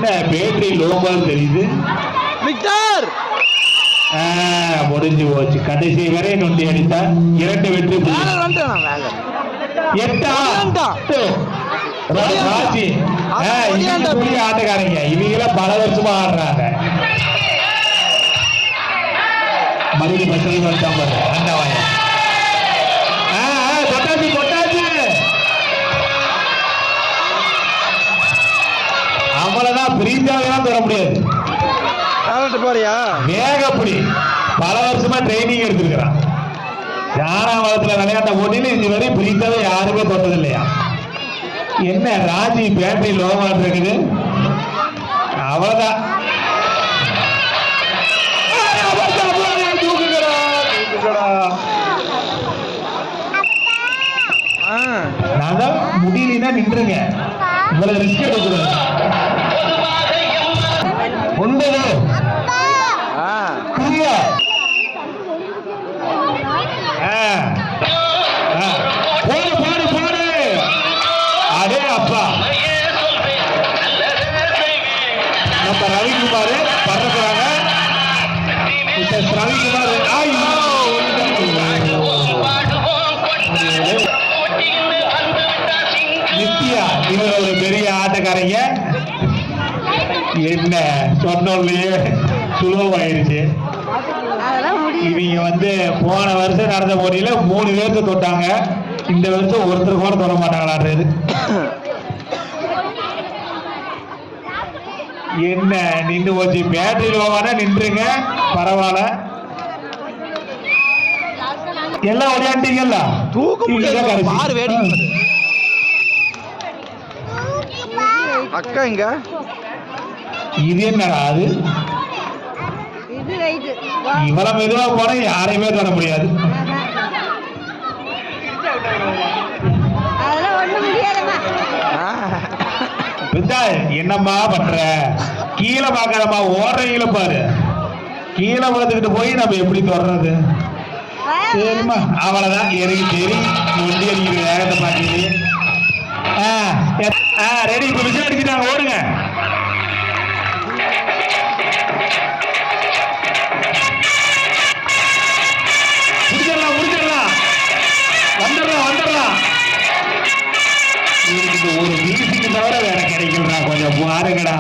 Battery லோபால் தெரியுது. Victor முடிஞ்சு போச்சு. கடைசி வரை நொண்டி அடித்தார். 2 வெற்றி. 8 ஆட்டக்காரங்க இவங்க பல வருஷமா ஆடுறாங்க. மறுபடியும் பசங்க வச்சா பாரு. கொட்டாச்சு கொட்டாச்சு. அவ்வளவுதான். பிரீத்தாவெல்லாம் தொட முடியாது. போறியா வேகப்படி பல வருஷமா ட்ரைனிங் எடுத்திருக்கிறான். ஜானாவளத்துல விளையாட்ட போட்டியில இதுவரை பிரீத்தாவை யாருமே தொட்டது இல்லையா? என்ன ராஜி பேட்டரி லோவாட் இருக்குது. அவ்வளவுதான். நான் தான் முடியலன்னா நின்றுங்க. இவ்வளவு ரிஸ்க் எடுக்கக்கூடாது. 9 போடு போடு போடு. அதே அப்பா நம்ம ரவிக்குமார் பறக்கிறாங்க. ரவிக்குமார் நித்யா இவர் ஒரு பெரிய ஆட்டக்காரங்க. என்ன சொன்னோம்லயே சுலபமாயிருச்சு. இவங்க போன வருஷம் நடந்த போட்டியில 3 பேருக்கு தொட்டாங்க. இந்த வருஷம் ஒருத்தர் கூட தொட மாட்டாங்களான்றது. என்ன நின்று போச்சு. பேட்டரி லோவான நின்றுங்க. பரவாயில்ல. எல்லாம் விளையாண்டீங்கல்ல. அக்கா இங்க இது என்னடா அது? இவ்வளவு மெதுவா போன யாரையுமே தொட முடியாது. என்னம்மா பண்ற? கீழே பாக்காதம்மா. ஓடுறீங்கள பாரு. கீழே பார்த்துக்கிட்டு போய் நம்ம எப்படி தொடர்றது? சரிம்மா அவ்வளவுதான். எனக்கு சரி நொண்டி அடிக்கிற வேகத்தை பார்க்குது. ரெடி. இப்ப விசில் அடிச்சுட்டாங்க. ஓடுங்க. முடிச்சிடலாம் முடிச்சிடலாம். வந்துடலாம். எனக்கு ஒரு மியூசிக்கு தவிர வேற கிடைக்கலடா. கொஞ்சம் பாருங்கடா.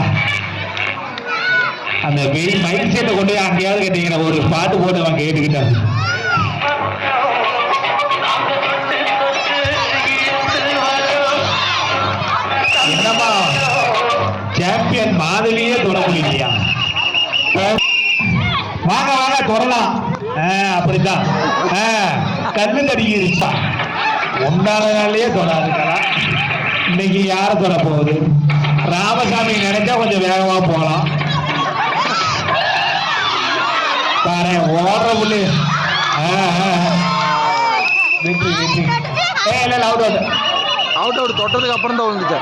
அந்த மைக் செட்டை கொண்டு போய் அங்கேயாவது கேட்டீங்கன்னா ஒரு பாட்டு போட்டு அவன் கேட்டுக்கிட்டான். என்னம்மா சாம்பியன் மாதிரியே தொட முடியலையா? வாங்க வாங்க தொடலாம். அப்படித்தான். கண்ணு தடிக்கிருச்சா. ஒன்றான நாள்லயே தொடாதுக்கா. இன்னைக்கு யார தொட போகுது? ராமசாமி நினைச்சா கொஞ்சம் வேகமா போகலாம். பாரு ஓடுற புள்ளி. வெற்றி வெற்றி. இல்ல அவுட் அவுட். Out out. தொட்டதுக்கு அப்புறம் தான் வந்துச்சு.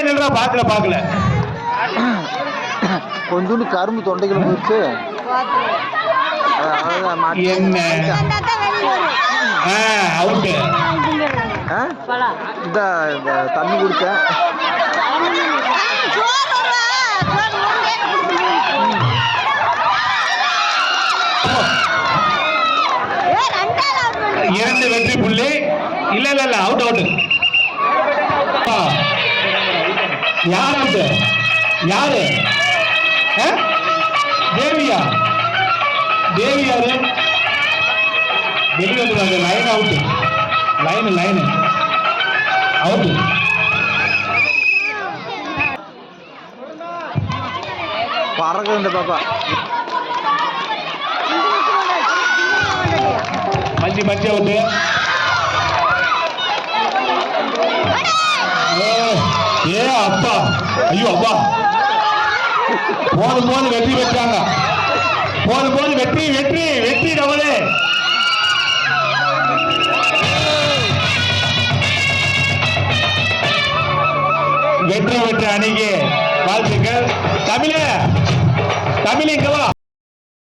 நில்றா. பாக்கல கொஞ்சோண்டு கரும்பு தொண்டைக்குள்ள போயிடுச்சு. என்ன அவுட்டு. இந்த தண்ணி குடிச்சேன். இரண்டு வெற்றி புள்ளி. இல்ல அவுட் அவுட். யார் அவுட்? யாரு? தேவியா? தேவியாரு வெளியே வந்துடுவாங்க. Line out. Line out. பறக்குது பாப்பா. மஞ்சி அவுட். அப்பா ஐயோ அப்பா. போது வெற்றி பெற்றாங்க. போது வெற்றி டபுளே. வெற்றி பெற்ற அணிக்கு வாழ்த்துக்கள். தமிழ் இங்க வா.